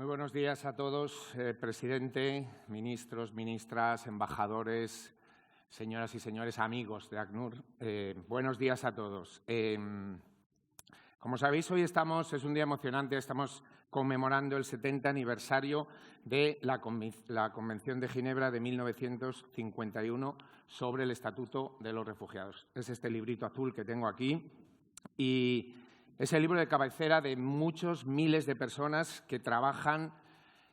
Muy buenos días a todos, presidente, ministros, ministras, embajadores, señoras y señores amigos de ACNUR. Buenos días a todos. Como sabéis, hoy es un día emocionante, estamos conmemorando el 70 aniversario de la Convención de Ginebra de 1951 sobre el Estatuto de los Refugiados. Es este librito azul que tengo aquí y es el libro de cabecera de muchos miles de personas que trabajan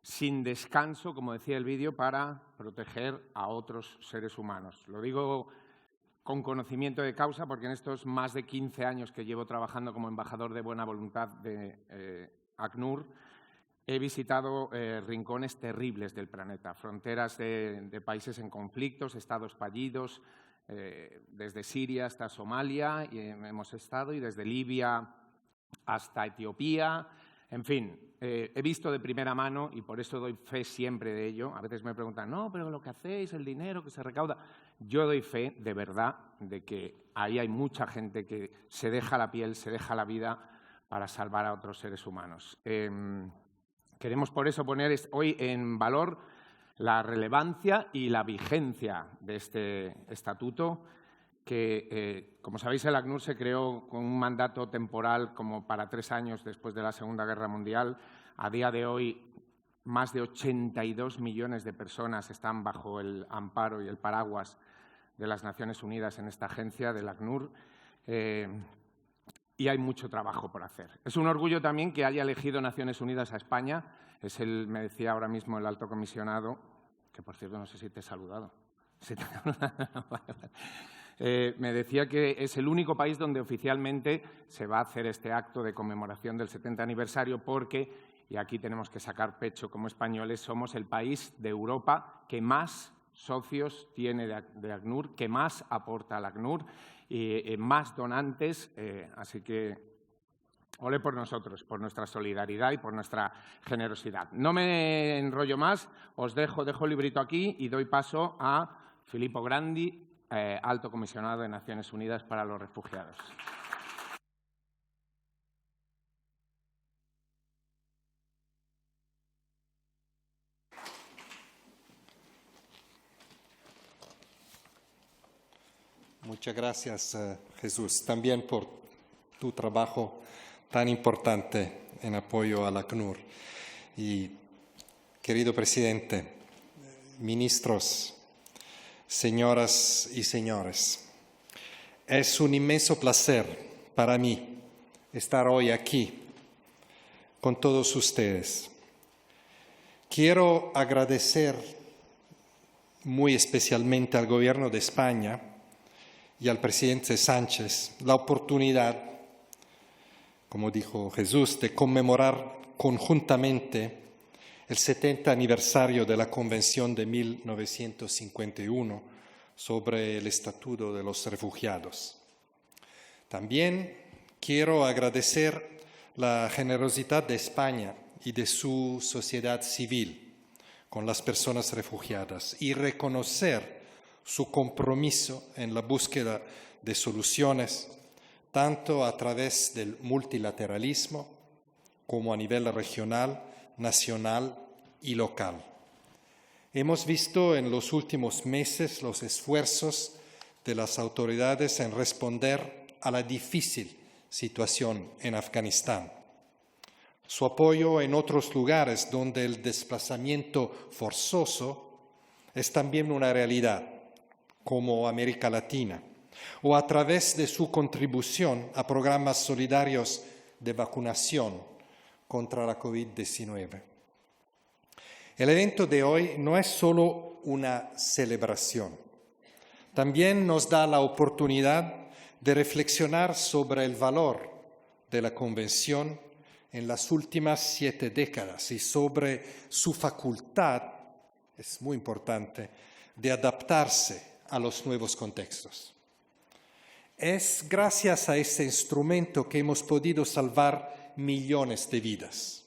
sin descanso, como decía el vídeo, para proteger a otros seres humanos. Lo digo con conocimiento de causa porque en estos más de 15 años que llevo trabajando como embajador de buena voluntad de ACNUR, he visitado rincones terribles del planeta, fronteras de países en conflictos, estados fallidos, desde Siria hasta Somalia hemos estado, y desde Libia hasta Etiopía. En fin, he visto de primera mano y por eso doy fe siempre de ello. A veces me preguntan, no, pero lo que hacéis, el dinero que se recauda. Yo doy fe de verdad de que ahí hay mucha gente que se deja la piel, se deja la vida para salvar a otros seres humanos. Queremos por eso poner hoy en valor la relevancia y la vigencia de este estatuto que, como sabéis, el ACNUR se creó con un mandato temporal como para 3 años después de la Segunda Guerra Mundial. A día de hoy, más de 82 millones de personas están bajo el amparo y el paraguas de las Naciones Unidas en esta agencia del ACNUR. Y hay mucho trabajo por hacer. Es un orgullo también que haya elegido Naciones Unidas a España. Me decía ahora mismo el alto comisionado, que por cierto no sé si te he saludado. ¿Sí te he saludado? Me decía que es el único país donde oficialmente se va a hacer este acto de conmemoración del 70 aniversario porque, y aquí tenemos que sacar pecho como españoles, somos el país de Europa que más socios tiene de ACNUR, que más aporta al ACNUR y más donantes, así que ole por nosotros, por nuestra solidaridad y por nuestra generosidad. No me enrollo más, os dejo el librito aquí y doy paso a Filippo Grandi, Alto Comisionado de Naciones Unidas para los Refugiados. Muchas gracias, Jesús, también por tu trabajo tan importante en apoyo al ACNUR. Y, querido presidente, ministros, señoras y señores, es un inmenso placer para mí estar hoy aquí con todos ustedes. Quiero agradecer muy especialmente al Gobierno de España y al presidente Sánchez la oportunidad, como dijo Jesús, de conmemorar conjuntamente el 70 aniversario de la Convención de 1951 sobre el Estatuto de los Refugiados. También quiero agradecer la generosidad de España y de su sociedad civil con las personas refugiadas y reconocer su compromiso en la búsqueda de soluciones, tanto a través del multilateralismo como a nivel regional, nacional y local. Hemos visto en los últimos meses los esfuerzos de las autoridades en responder a la difícil situación en Afganistán. Su apoyo en otros lugares donde el desplazamiento forzoso es también una realidad, como América Latina, o a través de su contribución a programas solidarios de vacunación contra la COVID-19. El evento de hoy no es solo una celebración, también nos da la oportunidad de reflexionar sobre el valor de la Convención en las últimas 7 décadas y sobre su facultad, es muy importante, de adaptarse a los nuevos contextos. Es gracias a este instrumento que hemos podido salvar millones de vidas.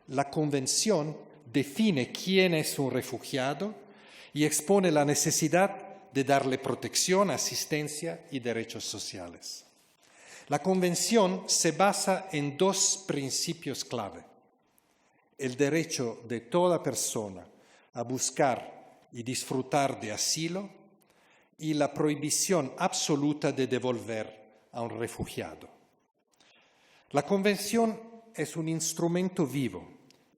La Convención define quién es un refugiado y expone la necesidad de darle protección, asistencia y derechos sociales. La Convención se basa en 2 principios clave: el derecho de toda persona a buscar y disfrutar de asilo y la prohibición absoluta de devolver a un refugiado. La Convención es un instrumento vivo,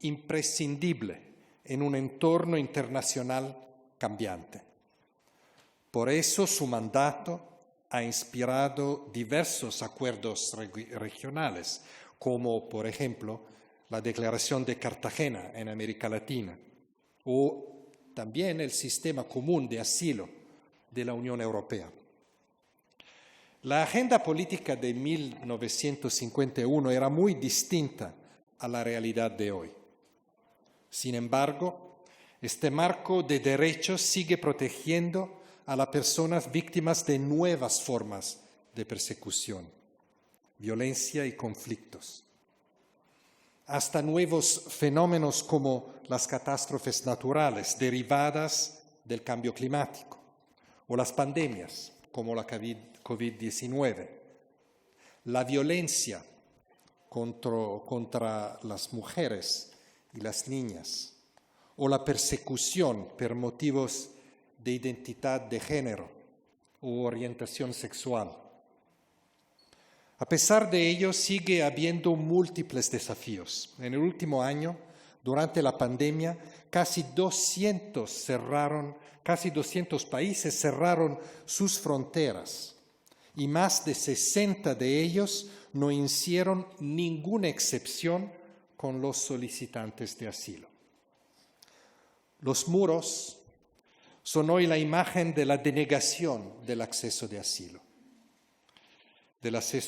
imprescindible en un entorno internacional cambiante. Por eso su mandato ha inspirado diversos acuerdos regionales, como por ejemplo la Declaración de Cartagena en América Latina, o también el Sistema Común de Asilo de la Unión Europea. La agenda política de 1951 era muy distinta a la realidad de hoy. Sin embargo, este marco de derechos sigue protegiendo a las personas víctimas de nuevas formas de persecución, violencia y conflictos, hasta nuevos fenómenos como las catástrofes naturales derivadas del cambio climático o las pandemias como la COVID-19, la violencia contra las mujeres y las niñas o la persecución por motivos de identidad de género u orientación sexual. A pesar de ello, sigue habiendo múltiples desafíos. En el último año, durante la pandemia, casi 200 países cerraron sus fronteras y más de 60 de ellos no hicieron ninguna excepción con los solicitantes de asilo. Los muros son hoy la imagen de la denegación del acceso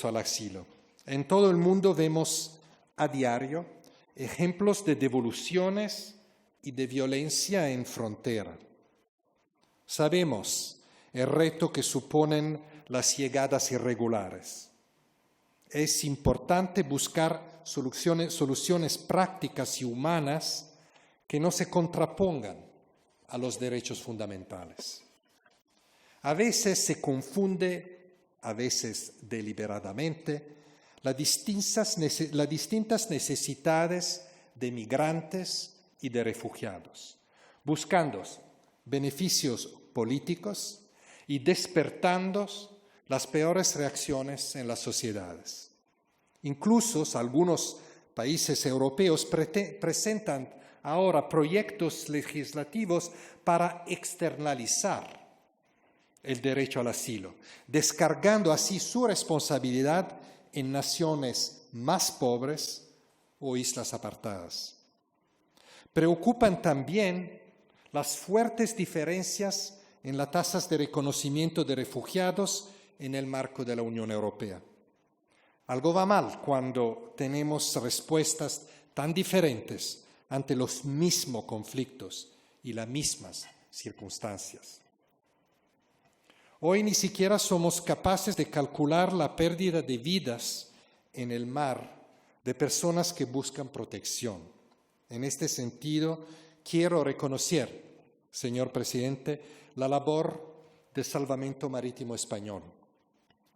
al asilo. En todo el mundo vemos a diario ejemplos de devoluciones y de violencia en frontera. Sabemos el reto que suponen las llegadas irregulares. Es importante buscar soluciones prácticas y humanas que no se contrapongan a los derechos fundamentales. A veces se confunde, a veces deliberadamente, las distintas necesidades de migrantes y de refugiados, buscando beneficios políticos y despertando las peores reacciones en las sociedades. Incluso algunos países europeos presentan ahora proyectos legislativos para externalizar el derecho al asilo, descargando así su responsabilidad en naciones más pobres o islas apartadas. Preocupan también las fuertes diferencias en las tasas de reconocimiento de refugiados en el marco de la Unión Europea. Algo va mal cuando tenemos respuestas tan diferentes ante los mismos conflictos y las mismas circunstancias. Hoy ni siquiera somos capaces de calcular la pérdida de vidas en el mar de personas que buscan protección. En este sentido, quiero reconocer, señor presidente, la labor del Salvamento Marítimo Español.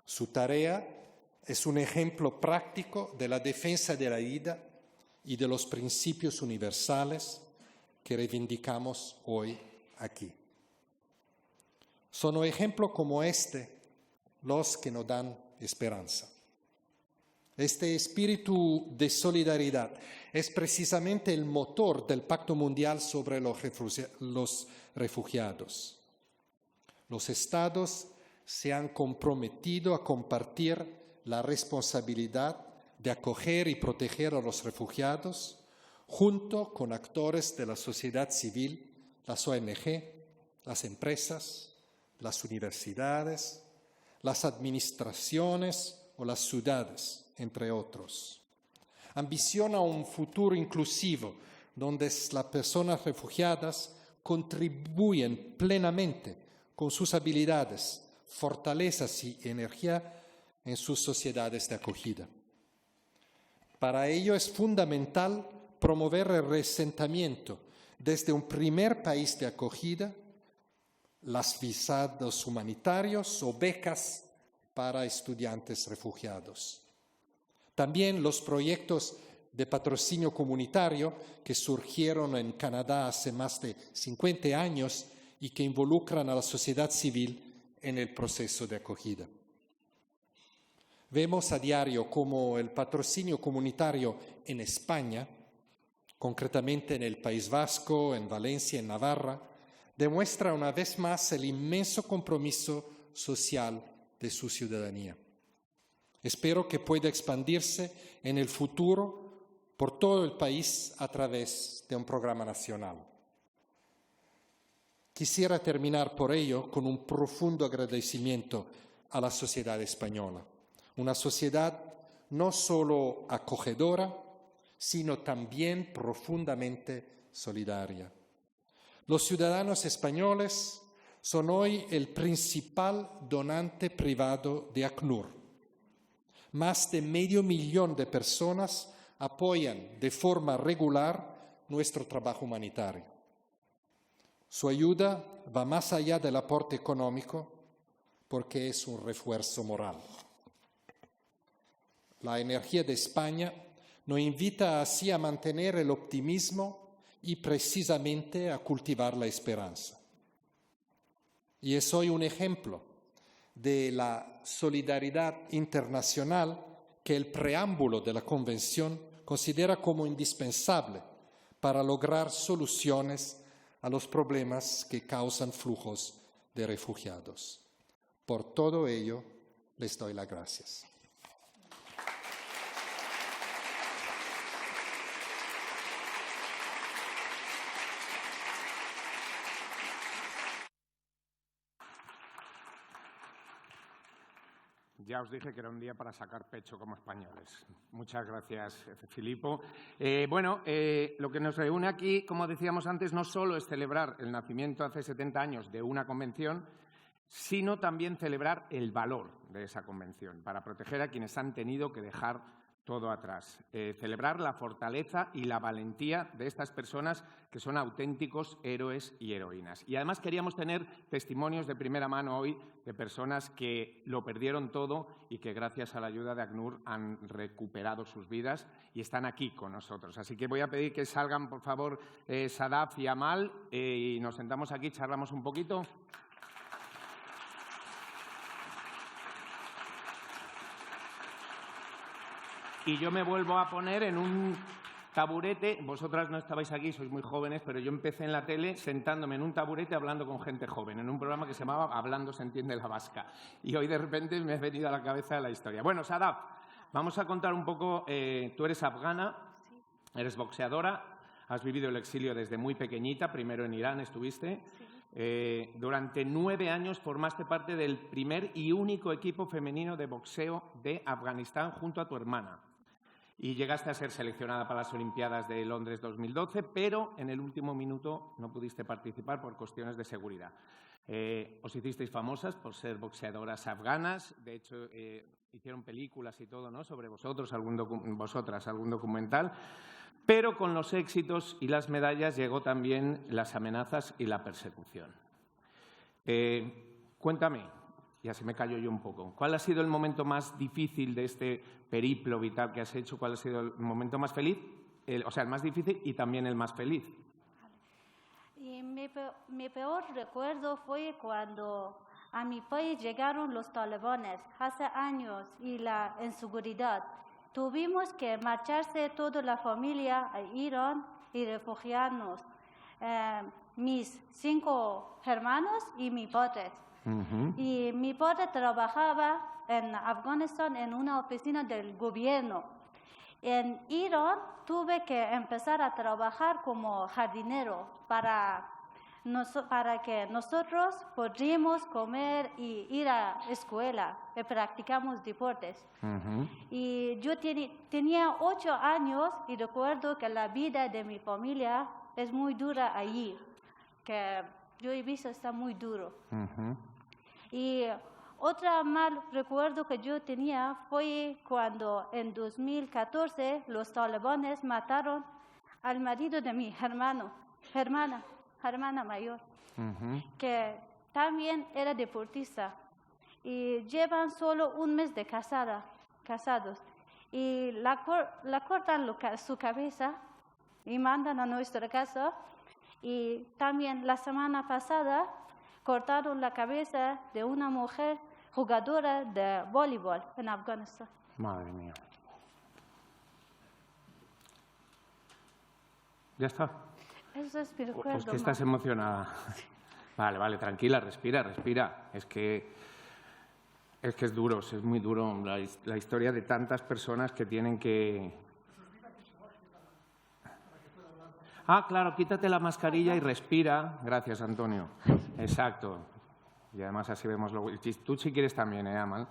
Su tarea es un ejemplo práctico de la defensa de la vida y de los principios universales que reivindicamos hoy aquí. Son ejemplos como este los que nos dan esperanza. Este espíritu de solidaridad es precisamente el motor del Pacto Mundial sobre los refugiados. Los estados se han comprometido a compartir la responsabilidad de acoger y proteger a los refugiados junto con actores de la sociedad civil, las ONG, las empresas, las universidades, las administraciones o las ciudades, entre otros. Ambiciona un futuro inclusivo donde las personas refugiadas contribuyen plenamente con sus habilidades, fortalezas y energía en sus sociedades de acogida. Para ello es fundamental promover el reasentamiento desde un primer país de acogida, los visados humanitarios o becas para estudiantes refugiados. También los proyectos de patrocinio comunitario que surgieron en Canadá hace más de 50 años y que involucran a la sociedad civil en el proceso de acogida. Vemos a diario cómo el patrocinio comunitario en España, concretamente en el País Vasco, en Valencia, en Navarra, demuestra una vez más el inmenso compromiso social de su ciudadanía. Espero que pueda expandirse en el futuro por todo el país a través de un programa nacional. Quisiera terminar por ello con un profundo agradecimiento a la sociedad española, una sociedad no solo acogedora, sino también profundamente solidaria. Los ciudadanos españoles son hoy el principal donante privado de ACNUR. Más de 500.000 de personas apoyan de forma regular nuestro trabajo humanitario. Su ayuda va más allá del aporte económico porque es un refuerzo moral. La energía de España nos invita así a mantener el optimismo y precisamente a cultivar la esperanza. Y es hoy un ejemplo de la solidaridad internacional que el preámbulo de la Convención considera como indispensable para lograr soluciones a los problemas que causan flujos de refugiados. Por todo ello, les doy las gracias. Ya os dije que era un día para sacar pecho como españoles. Muchas gracias, Filippo. Lo que nos reúne aquí, como decíamos antes, no solo es celebrar el nacimiento hace 70 años de una convención, sino también celebrar el valor de esa convención para proteger a quienes han tenido que dejar todo atrás. Celebrar la fortaleza y la valentía de estas personas que son auténticos héroes y heroínas. Y además queríamos tener testimonios de primera mano hoy de personas que lo perdieron todo y que gracias a la ayuda de ACNUR han recuperado sus vidas y están aquí con nosotros. Así que voy a pedir que salgan, por favor, Sadaf y Amal, y nos sentamos aquí, charlamos un poquito. Y yo me vuelvo a poner en un taburete. Vosotras no estabais aquí, sois muy jóvenes, pero yo empecé en la tele sentándome en un taburete hablando con gente joven, en un programa que se llamaba Hablando se entiende la vasca. Y hoy de repente me ha venido a la cabeza la historia. Bueno, Sadaf, vamos a contar un poco. Tú eres afgana, eres boxeadora, has vivido el exilio desde muy pequeñita, primero en Irán estuviste. Durante 9 años formaste parte del primer y único equipo femenino de boxeo de Afganistán junto a tu hermana. Y llegaste a ser seleccionada para las Olimpiadas de Londres 2012, pero en el último minuto no pudiste participar por cuestiones de seguridad. Os hicisteis famosas por ser boxeadoras afganas. De hecho, hicieron películas y todo, ¿no?, sobre vosotras, algún documental. Pero con los éxitos y las medallas llegó también las amenazas y la persecución. Cuéntame. Ya se me cayó yo un poco. ¿Cuál ha sido el momento más difícil de este periplo vital que has hecho? ¿Cuál ha sido el momento más feliz? El más difícil y también el más feliz. Y mi peor recuerdo fue cuando a mi país llegaron los talibanes hace años y la inseguridad. Tuvimos que marcharse toda la familia a Irán y refugiarnos. Mis 5 hermanos y mi padre. Y mi padre trabajaba en Afganistán en una oficina del gobierno. En Irán tuve que empezar a trabajar como jardinero para que nosotros podamos comer y ir a escuela y practicamos deportes. Y yo tenía 8 años y recuerdo que la vida de mi familia es muy dura allí, que yo he visto está muy duro. Y otro mal recuerdo que yo tenía fue cuando en 2014 los talibanes mataron al marido de mi hermana mayor, que también era deportista. Y llevan solo 1 mes de casados. y la cortan su cabeza y mandan a nuestra casa. Y también la semana pasada cortaron la cabeza de una mujer jugadora de voleibol en Afganistán. Madre mía. ¿Ya está? Eso es mi recuerdo. Pues que estás emocionada. Vale, tranquila, respira. Es que es duro, es muy duro la historia de tantas personas que tienen que... Ah, claro, quítate la mascarilla y respira. Gracias, Antonio. Exacto. Y además así vemos lo... Tú si quieres también, Amal.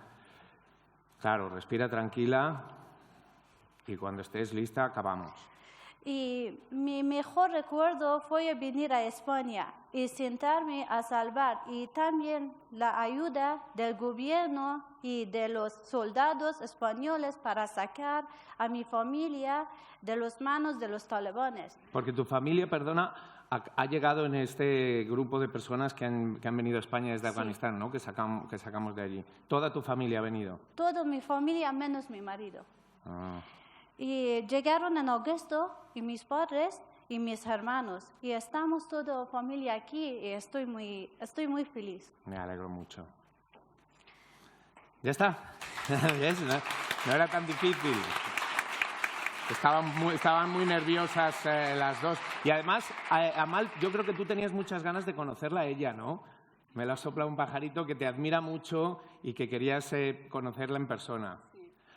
Claro, respira tranquila y cuando estés lista acabamos. Y mi mejor recuerdo fue venir a España y sentarme a salvar, y también la ayuda del gobierno y de los soldados españoles para sacar a mi familia de las manos de los talibanes. Porque tu familia, perdona, ha llegado en este grupo de personas que han venido a España desde Afganistán, ¿no? Que sacamos de allí. ¿Toda tu familia ha venido? Toda mi familia menos mi marido. Ah. Y llegaron en agosto, y mis padres y mis hermanos. Y estamos toda familia aquí y estoy muy feliz. Me alegro mucho. ¿Ya está? ¿Ves? No era tan difícil. Estaban muy nerviosas las dos. Y además, Amal, yo creo que tú tenías muchas ganas de conocerla a ella, ¿no? Me la ha soplado un pajarito que te admira mucho y que querías conocerla en persona.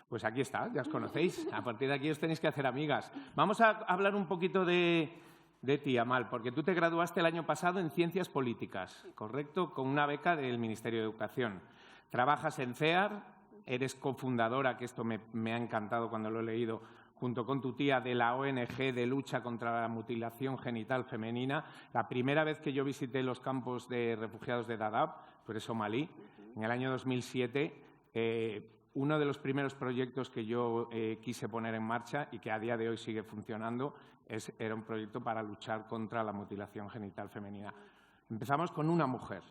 Pues aquí está, ya os conocéis. A partir de aquí os tenéis que hacer amigas. Vamos a hablar un poquito de ti, Amal, porque tú te graduaste el año pasado en Ciencias Políticas, ¿correcto? Con una beca del Ministerio de Educación. Trabajas en CEAR, eres cofundadora, que esto me ha encantado cuando lo he leído, junto con tu tía, de la ONG de lucha contra la mutilación genital femenina. La primera vez que yo visité los campos de refugiados de Dadaab, tú eres somalí, en el año 2007, uno de los primeros proyectos que yo quise poner en marcha y que a día de hoy sigue funcionando era un proyecto para luchar contra la mutilación genital femenina. Empezamos con una mujer.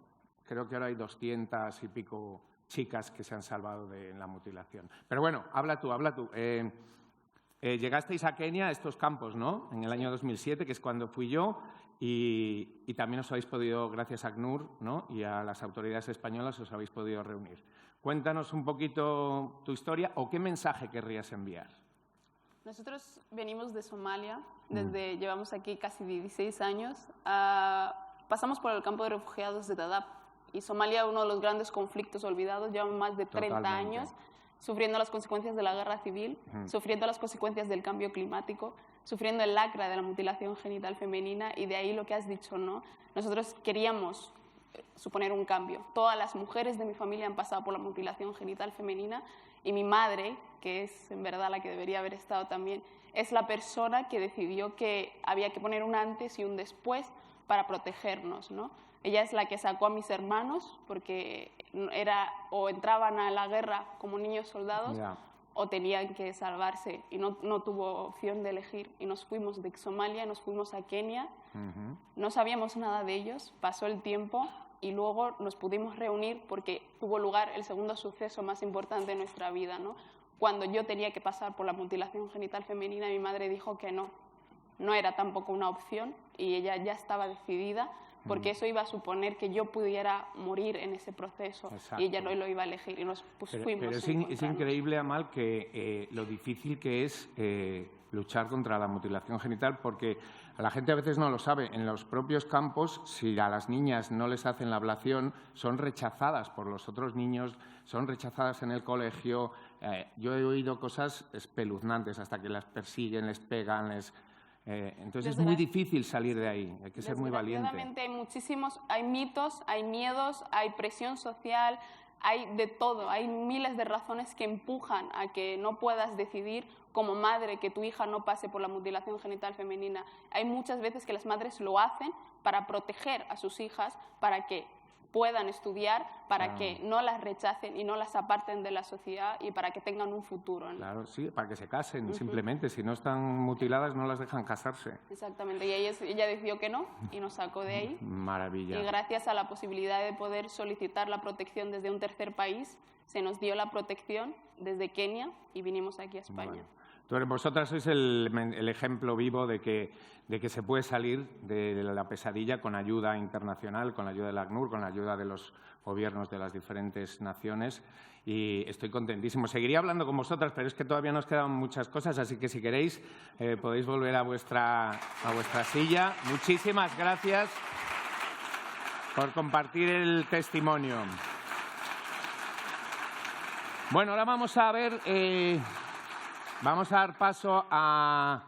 Creo que ahora hay 200 y pico chicas que se han salvado de la mutilación. Pero bueno, habla tú. Llegasteis a Kenia, a estos campos, ¿no? En el año 2007, que es cuando fui yo, y también os habéis podido, gracias a ACNUR, ¿no? Y a las autoridades españolas, os habéis podido reunir. Cuéntanos un poquito tu historia o qué mensaje querrías enviar. Nosotros venimos de Somalia, llevamos aquí casi 16 años. Pasamos por el campo de refugiados de Dadaab, y Somalia, uno de los grandes conflictos olvidados, lleva más de 30 años sufriendo las consecuencias de la guerra civil, sufriendo las consecuencias del cambio climático, sufriendo el lacra de la mutilación genital femenina, y de ahí lo que has dicho, ¿no? Nosotros queríamos suponer un cambio. Todas las mujeres de mi familia han pasado por la mutilación genital femenina, y mi madre, que es en verdad la que debería haber estado también, es la persona que decidió que había que poner un antes y un después para protegernos, ¿no? Ella es la que sacó a mis hermanos, porque o entraban a la guerra como niños soldados, o tenían que salvarse, y no tuvo opción de elegir. Y nos fuimos de Somalia, nos fuimos a Kenia. No sabíamos nada de ellos, pasó el tiempo y luego nos pudimos reunir porque tuvo lugar el segundo suceso más importante de nuestra vida, ¿no? Cuando yo tenía que pasar por la mutilación genital femenina, mi madre dijo que no era tampoco una opción, y ella ya estaba decidida, porque eso iba a suponer que yo pudiera morir en ese proceso. Exacto. Y ella no lo iba a elegir, y nos fuimos. Pero es increíble, Amal, que lo difícil que es luchar contra la mutilación genital, porque la gente a veces no lo sabe. En los propios campos, si a las niñas no les hacen la ablación, son rechazadas por los otros niños, son rechazadas en el colegio. Yo he oído cosas espeluznantes, hasta que las persiguen, les pegan, entonces es muy difícil salir de ahí, hay que ser muy valiente. Hay mitos, hay miedos, hay presión social, hay de todo, hay miles de razones que empujan a que no puedas decidir como madre que tu hija no pase por la mutilación genital femenina. Hay muchas veces que las madres lo hacen para proteger a sus hijas, para que puedan estudiar, para que no las rechacen y no las aparten de la sociedad y para que tengan un futuro, ¿no? Claro, sí, para que se casen, simplemente. Si no están mutiladas, no las dejan casarse. Exactamente, y ella decidió que no y nos sacó de ahí. Maravilla. Y gracias a la posibilidad de poder solicitar la protección desde un tercer país, se nos dio la protección desde Kenia y vinimos aquí a España. Bueno. Vosotras sois el ejemplo vivo de que se puede salir de la pesadilla con ayuda internacional, con la ayuda del ACNUR, con la ayuda de los gobiernos de las diferentes naciones, y estoy contentísimo. Seguiría hablando con vosotras, pero es que todavía nos quedan muchas cosas, así que si queréis podéis volver a vuestra silla. Muchísimas gracias por compartir el testimonio. Bueno, ahora vamos a ver, vamos a dar paso a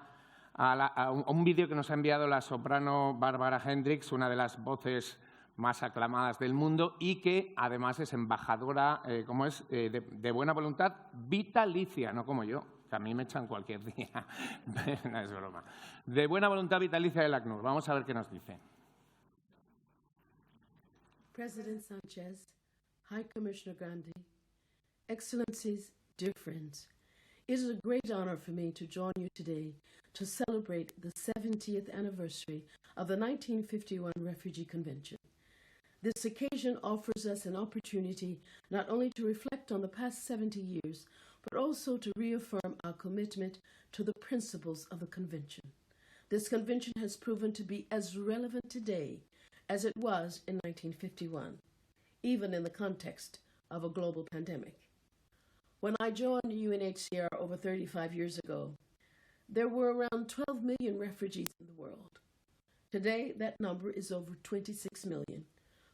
un vídeo que nos ha enviado la soprano Barbara Hendricks, una de las voces más aclamadas del mundo y que además es embajadora, de buena voluntad vitalicia, no como yo, que a mí me echan cualquier día. No, es broma. De buena voluntad vitalicia del ACNUR. Vamos a ver qué nos dice. President Sanchez, High Commissioner Grandi, Excellencies, dear friends, it is a great honor for me to join you today to celebrate the 70th anniversary of the 1951 Refugee Convention. This occasion offers us an opportunity not only to reflect on the past 70 years, but also to reaffirm our commitment to the principles of the Convention. This convention has proven to be as relevant today as it was in 1951, even in the context of a global pandemic. When I joined UNHCR over 35 years ago, there were around 12 million refugees in the world. Today, that number is over 26 million,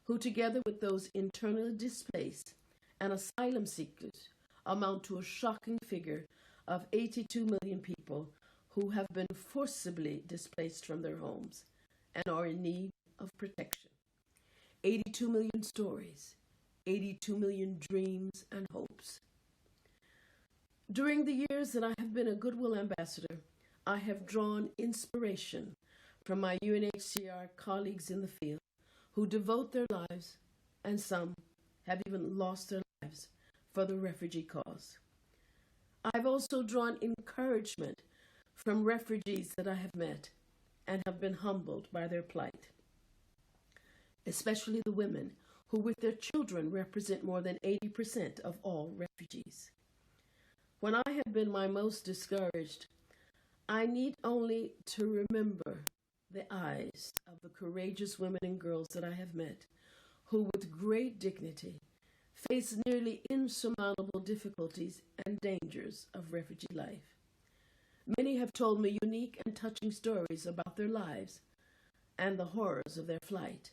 who together with those internally displaced and asylum seekers amount to a shocking figure of 82 million people who have been forcibly displaced from their homes and are in need of protection. 82 million stories, 82 million dreams and hopes. During the years that I have been a Goodwill Ambassador, I have drawn inspiration from my UNHCR colleagues in the field who devote their lives, and some have even lost their lives, for the refugee cause. I've also drawn encouragement from refugees that I have met and have been humbled by their plight, especially the women who with their children represent more than 80% of all refugees. When I have been my most discouraged, I need only to remember the eyes of the courageous women and girls that I have met, who with great dignity face nearly insurmountable difficulties and dangers of refugee life. Many have told me unique and touching stories about their lives and the horrors of their flight,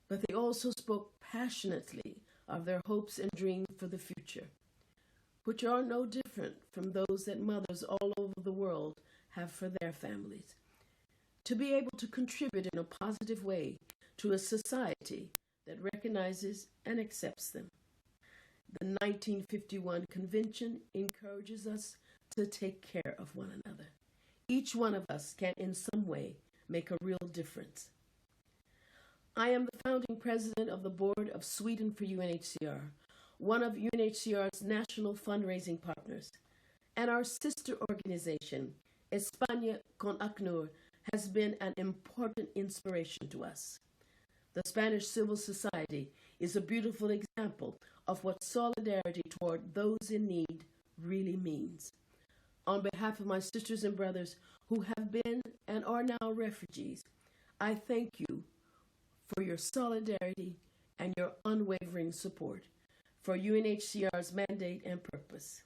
but they also spoke passionately of their hopes and dreams for the future, which are no different from those that mothers all over the world have for their families. To be able to contribute in a positive way to a society that recognizes and accepts them. The 1951 Convention encourages us to take care of one another. Each one of us can in some way make a real difference. I am the founding president of the board of Sweden for UNHCR, one of UNHCR's national fundraising partners, and our sister organization, España con ACNUR, has been an important inspiration to us. The Spanish civil society is a beautiful example of what solidarity toward those in need really means. On behalf of my sisters and brothers who have been and are now refugees, I thank you for your solidarity and your unwavering support for UNHCR's mandate and purpose.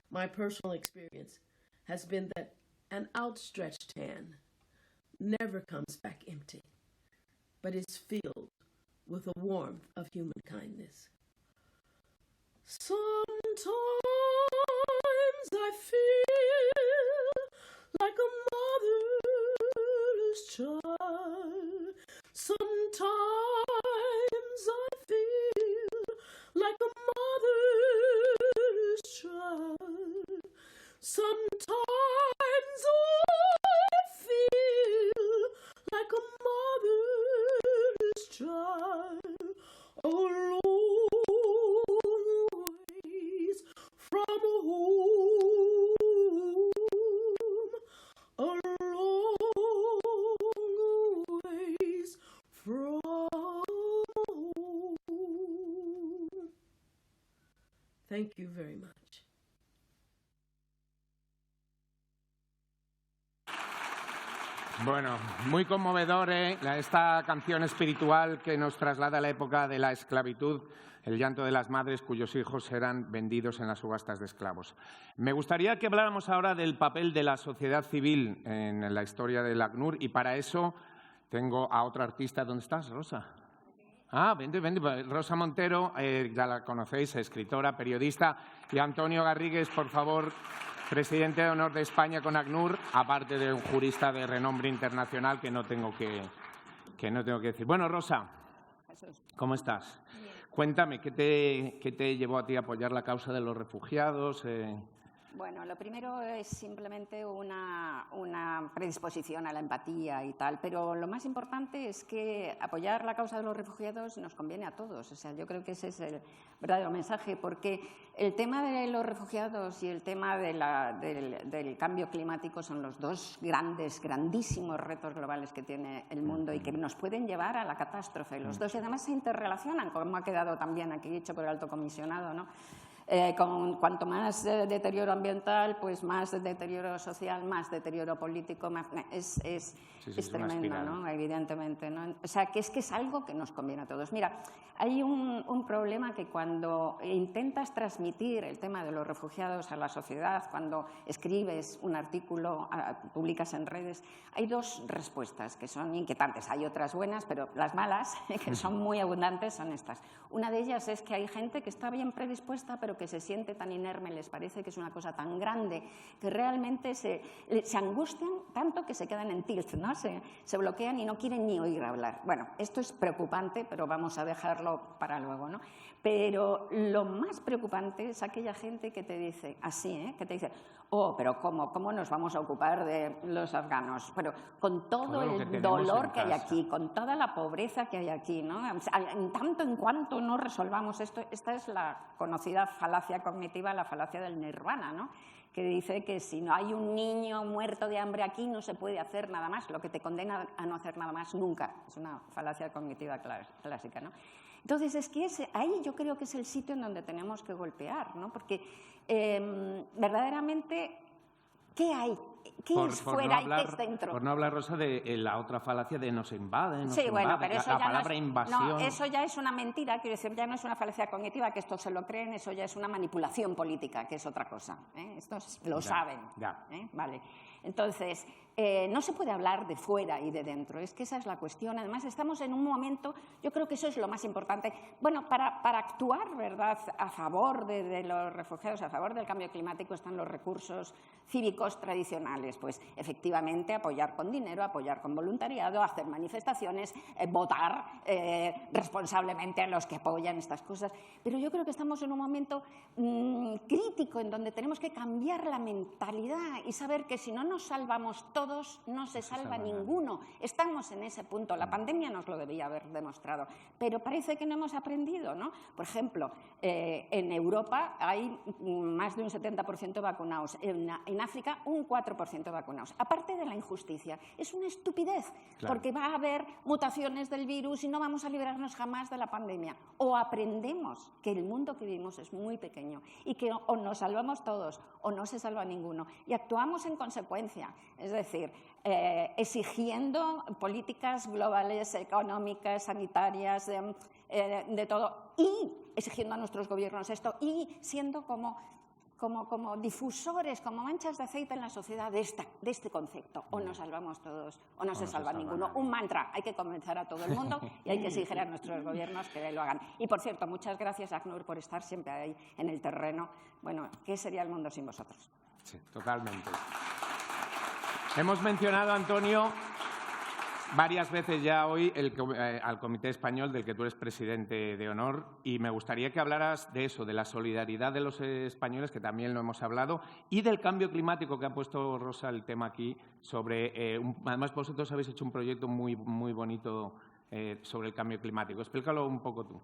My personal experience has been that an outstretched hand never comes back empty, but is filled with the warmth of human kindness. Sometimes I feel like a motherless child. Sometimes I feel like a motherless child. Sometimes I feel like a motherless child. a long ways from home. Thank you very much. Bueno, muy conmovedor esta canción espiritual que nos traslada a la época de la esclavitud, el llanto de las madres cuyos hijos eran vendidos en las subastas de esclavos. Me gustaría que habláramos ahora del papel de la sociedad civil en la historia del ACNUR y para eso tengo a otra artista. ¿Dónde estás, Rosa? Ah, vente. Rosa Montero, ya la conocéis, escritora, periodista, y Antonio Garrigues, por favor, presidente de honor de España con ACNUR, aparte de un jurista de renombre internacional que no tengo que decir. Bueno, Rosa, ¿cómo estás? Bien. Cuéntame, ¿qué te llevó a ti a apoyar la causa de los refugiados? Bueno, lo primero es simplemente una predisposición a la empatía y tal, pero lo más importante es que apoyar la causa de los refugiados nos conviene a todos. O sea, yo creo que ese es el verdadero mensaje, porque el tema de los refugiados y el tema del cambio climático son los dos grandísimos retos globales que tiene el mundo y que nos pueden llevar a la catástrofe. Los dos, y además se interrelacionan, como ha quedado también aquí dicho por el alto comisionado, ¿no? Cuanto más deterioro ambiental, pues más deterioro social, más deterioro político, es tremendo, ¿no? Evidentemente, ¿no? O sea, que es algo que nos conviene a todos. Mira, hay un problema que cuando intentas transmitir el tema de los refugiados a la sociedad, cuando escribes un artículo, publicas en redes, hay dos respuestas que son inquietantes. Hay otras buenas, pero las malas, que son muy abundantes, son estas. Una de ellas es que hay gente que está bien predispuesta, pero que se siente tan inerme, les parece que es una cosa tan grande, que realmente se angustian tanto que se quedan en tilt, ¿no? Se bloquean y no quieren ni oír hablar. Bueno, esto es preocupante, pero vamos a dejarlo para luego, ¿no? Pero lo más preocupante es aquella gente que te dice así, que te dice, oh, pero ¿cómo nos vamos a ocupar de los afganos? Pero con todo el dolor que hay aquí, con toda la pobreza que hay aquí, ¿no? En tanto en cuanto no resolvamos esto, esta es la conocida falacia cognitiva, la falacia del nirvana, ¿no? Que dice que si no hay un niño muerto de hambre aquí no se puede hacer nada más, lo que te condena a no hacer nada más nunca. Es una falacia cognitiva clásica, ¿no? Entonces, es que ahí yo creo que es el sitio en donde tenemos que golpear, ¿no? Porque verdaderamente, ¿qué hay? ¿Qué es fuera y qué es dentro? Por no hablar, Rosa, de la otra falacia de nos invaden, sí, bueno, pero eso la ya palabra invasión. No, eso ya es una mentira, quiero decir, ya no es una falacia cognitiva, que esto se lo creen, eso ya es una manipulación política, que es otra cosa. Estos lo saben. Ya. Vale. Entonces, no se puede hablar de fuera y de dentro, es que esa es la cuestión. Además, estamos en un momento, yo creo que eso es lo más importante. Bueno, para actuar, ¿verdad?, a favor de los refugiados, a favor del cambio climático, están los recursos cívicos tradicionales. Pues, efectivamente, apoyar con dinero, apoyar con voluntariado, hacer manifestaciones, votar responsablemente a los que apoyan estas cosas. Pero yo creo que estamos en un momento crítico en donde tenemos que cambiar la mentalidad y saber que si no nos salvamos todos, no se salva ninguno. Estamos en ese punto. La pandemia nos lo debía haber demostrado, pero parece que no hemos aprendido, ¿no? Por ejemplo, en Europa hay más de un 70% vacunados, en África un 4% vacunados. Aparte de la injusticia, es una estupidez, claro, porque va a haber mutaciones del virus y no vamos a librarnos jamás de la pandemia. O aprendemos que el mundo que vivimos es muy pequeño y que o nos salvamos todos o no se salva ninguno, y actuamos en consecuencia. Es decir, exigiendo políticas globales, económicas, sanitarias, de todo, y exigiendo a nuestros gobiernos esto, y siendo como difusores, como manchas de aceite en la sociedad de este concepto. O nos salvamos todos o no se salva ninguno. Un mantra, hay que convencer a todo el mundo y hay que exigir a nuestros gobiernos que lo hagan. Y, por cierto, muchas gracias, ACNUR, por estar siempre ahí en el terreno. Bueno, ¿qué sería el mundo sin vosotros? Sí, totalmente. Hemos mencionado, Antonio, varias veces ya hoy al Comité Español del que tú eres presidente de honor, y me gustaría que hablaras de eso, de la solidaridad de los españoles, que también lo hemos hablado, y del cambio climático, que ha puesto Rosa el tema aquí, además vosotros habéis hecho un proyecto muy, muy bonito sobre el cambio climático. Explícalo un poco tú.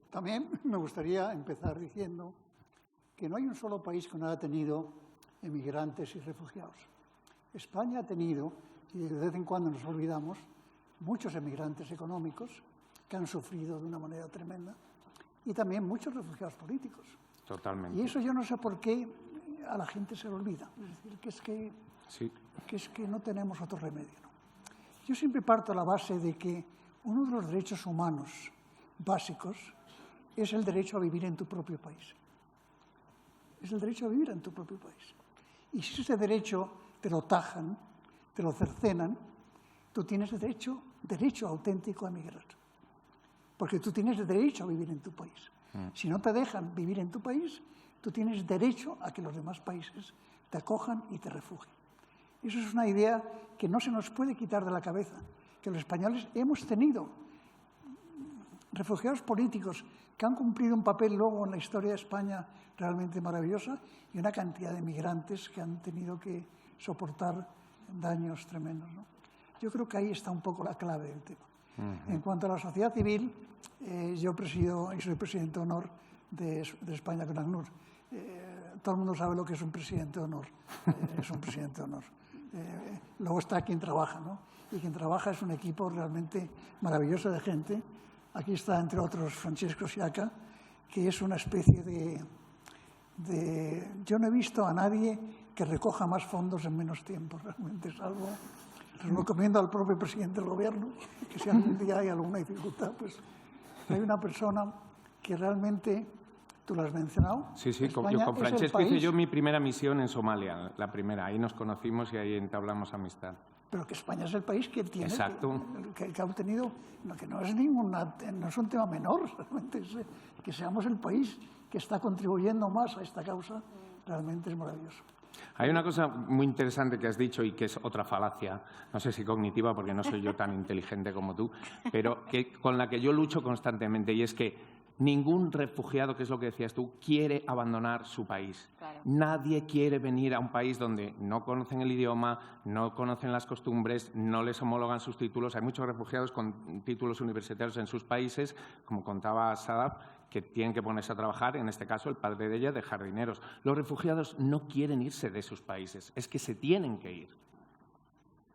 También me gustaría empezar diciendo que no hay un solo país que no haya tenido emigrantes y refugiados. España ha tenido, y de vez en cuando nos olvidamos, muchos emigrantes económicos que han sufrido de una manera tremenda y también muchos refugiados políticos. Totalmente. Y eso yo no sé por qué a la gente se le olvida. Es decir, que es que no tenemos otro remedio, ¿no? Yo siempre parto a la base de que uno de los derechos humanos básicos es el derecho a vivir en tu propio país. Es el derecho a vivir en tu propio país. Y si ese derecho te lo tajan, te lo cercenan, tú tienes derecho auténtico a emigrar. Porque tú tienes derecho a vivir en tu país. Si no te dejan vivir en tu país, tú tienes derecho a que los demás países te acojan y te refugien. Eso es una idea que no se nos puede quitar de la cabeza, que los españoles hemos tenido refugiados políticos que han cumplido un papel luego en la historia de España realmente maravillosa y una cantidad de migrantes que han tenido que soportar daños tremendos, ¿no? Yo creo que ahí está un poco la clave del tema. En cuanto a la sociedad civil, yo presido y soy presidente de honor de España con ACNUR. Todo el mundo sabe lo que es un presidente de honor. Es un presidente de honor. Luego está quien trabaja, ¿no? Y quien trabaja es un equipo realmente maravilloso de gente. Aquí está, entre otros, Francesco Siaca, que es una especie de... Yo no he visto a nadie que recoja más fondos en menos tiempo, realmente, salvo... Les recomiendo al propio presidente del gobierno que si algún día hay alguna dificultad, pues hay una persona que realmente, tú lo has mencionado. Sí, yo con España Francesco hice yo mi primera misión en Somalia, la primera. Ahí nos conocimos y ahí entablamos amistad. Pero que España es el país que tiene, exacto, que ha obtenido, que no es no es un tema menor, realmente es, que seamos el país que está contribuyendo más a esta causa, realmente es maravilloso. Hay una cosa muy interesante que has dicho y que es otra falacia, no sé si cognitiva porque no soy yo tan inteligente como tú, pero con la que yo lucho constantemente, y es que ningún refugiado, que es lo que decías tú, quiere abandonar su país. Claro. Nadie quiere venir a un país donde no conocen el idioma, no conocen las costumbres, no les homologan sus títulos. Hay muchos refugiados con títulos universitarios en sus países, como contaba Sadaf, que tienen que ponerse a trabajar, en este caso el padre de ella, de jardineros. Los refugiados no quieren irse de sus países, es que se tienen que ir.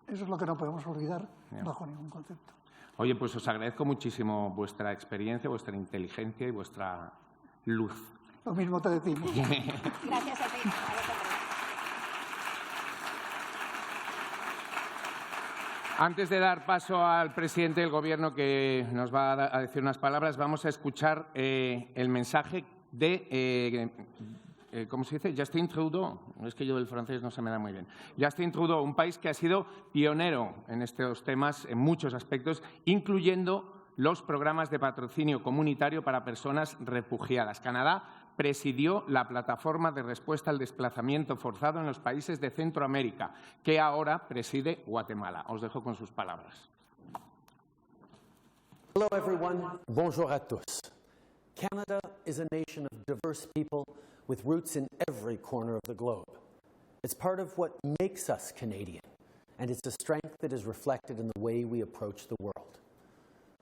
Eso es lo que no podemos olvidar bajo ningún concepto. Oye, pues os agradezco muchísimo vuestra experiencia, vuestra inteligencia y vuestra luz. Lo mismo te decimos. Gracias a ti. Antes de dar paso al presidente del Gobierno, que nos va a decir unas palabras, vamos a escuchar el mensaje de, ¿cómo se dice? Justin Trudeau. Es que yo del francés no se me da muy bien. Justin Trudeau, un país que ha sido pionero en estos temas, en muchos aspectos, incluyendo los programas de patrocinio comunitario para personas refugiadas. Canadá presidió la plataforma de respuesta al desplazamiento forzado en los países de Centroamérica, que ahora preside Guatemala. Os dejo con sus palabras. Hello everyone, bonjour à tous. Canada is a nation of diverse people with roots in every corner of the globe. It's part of what makes us Canadian, and it's a strength that is reflected in the way we approach the world.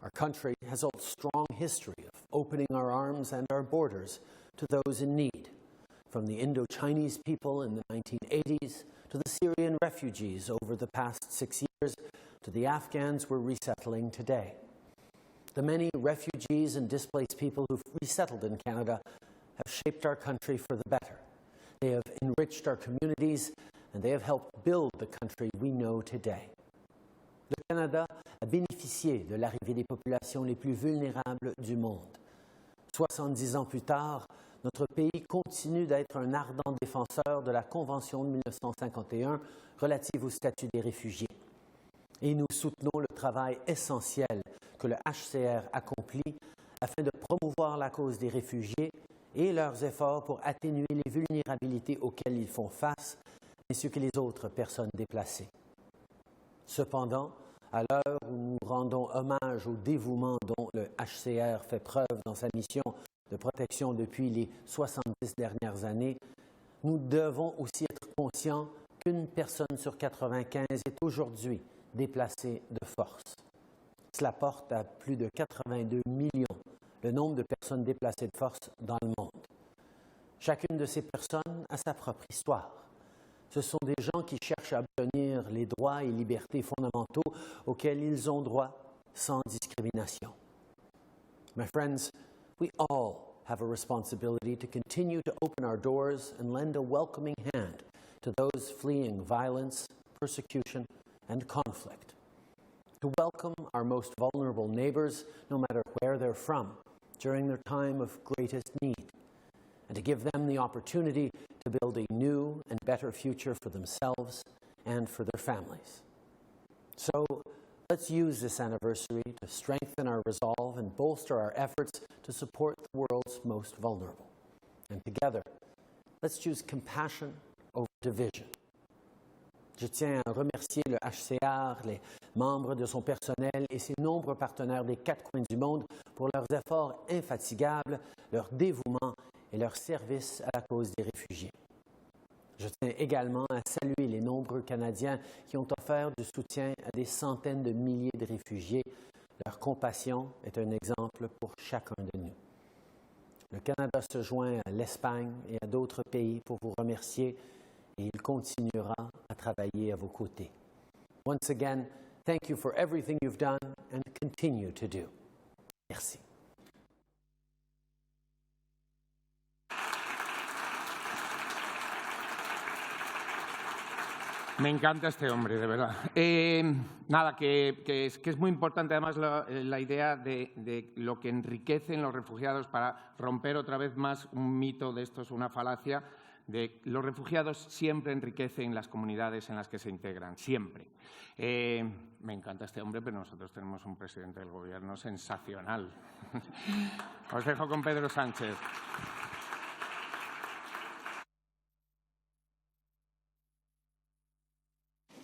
Our country has a strong history of opening our arms and our borders to those in need, from the Indo-Chinese people in the 1980s to the Syrian refugees over the past 6 years to the Afghans we're resettling today. The many refugees and displaced people who've resettled in Canada have shaped our country for the better. They have enriched our communities and they have helped build the country we know today. Le Canada a bénéficié de l'arrivée des populations les plus vulnérables du monde. 70 ans plus tard, notre pays continue d'être un ardent défenseur de la Convention de 1951 relative au statut des réfugiés. Et nous soutenons le travail essentiel que le HCR accomplit afin de promouvoir la cause des réfugiés et leurs efforts pour atténuer les vulnérabilités auxquelles ils font face, ainsi que les autres personnes déplacées. Cependant, à l'heure où nous rendons hommage au dévouement dont le HCR fait preuve dans sa mission de protection depuis les 70 dernières années, nous devons aussi être conscients qu'une personne sur 95 est aujourd'hui déplacée de force. Cela porte à plus de 82 millions le nombre de personnes déplacées de force dans le monde. Chacune de ces personnes a sa propre histoire. Ce sont des gens qui cherchent à obtenir les droits et libertés fondamentaux auxquels ils ont droit sans discrimination. My friends, we all have a responsibility to continue to open our doors and lend a welcoming hand to those fleeing violence, persecution, and conflict. To welcome our most vulnerable neighbors, no matter where they're from, during their time of greatest need, and to give them the opportunity to build a new and better future for themselves and for their families. So, let's use this anniversary to strengthen our resolve and bolster our efforts to support the world's most vulnerable. And together, let's choose compassion over division. Je tiens à remercier le HCR, les membres de son personnel et ses nombreux partenaires des 4 coins du monde pour leurs efforts infatigables, leur dévouement et leur service à la cause des réfugiés. Je tiens également à saluer les nombreux Canadiens qui ont offert du soutien à des centaines de milliers de réfugiés. Leur compassion est un exemple pour chacun de nous. Le Canada se joint à l'Espagne et à d'autres pays pour vous remercier et il continuera à travailler à vos côtés. Once again, thank you for everything you've done and continue to do. Merci. Me encanta este hombre, de verdad. Nada, que es muy importante además la idea de lo que enriquecen los refugiados para romper otra vez más un mito de esto, es una falacia, de los refugiados siempre enriquecen las comunidades en las que se integran, siempre. Me encanta este hombre, pero nosotros tenemos un presidente del gobierno sensacional. Os dejo con Pedro Sánchez.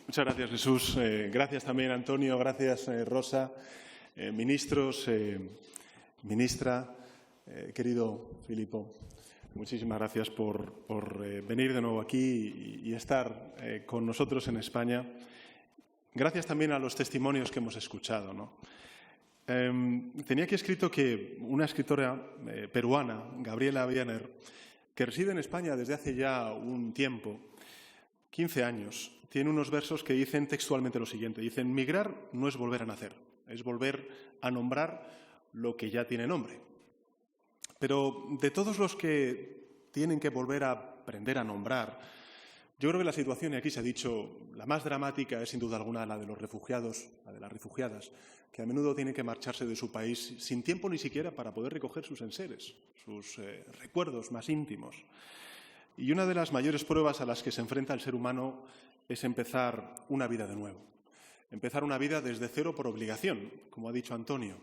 Muchas gracias, Jesús. Gracias también, Antonio. Gracias, Rosa. Ministros, ministra, querido Filippo. Muchísimas gracias por venir de nuevo aquí y estar con nosotros en España. Gracias también a los testimonios que hemos escuchado, ¿no? Tenía aquí escrito que una escritora peruana, Gabriela Wiener, que reside en España desde hace ya un tiempo, 15 años, tiene unos versos que dicen textualmente lo siguiente. Dicen, migrar no es volver a nacer, es volver a nombrar lo que ya tiene nombre. Pero de todos los que tienen que volver a aprender a nombrar, yo creo que la situación, y aquí se ha dicho, la más dramática es sin duda alguna la de los refugiados, la de las refugiadas, que a menudo tienen que marcharse de su país sin tiempo ni siquiera para poder recoger sus enseres, sus recuerdos más íntimos. Y una de las mayores pruebas a las que se enfrenta el ser humano es empezar una vida de nuevo. Empezar una vida desde cero por obligación, como ha dicho Antonio,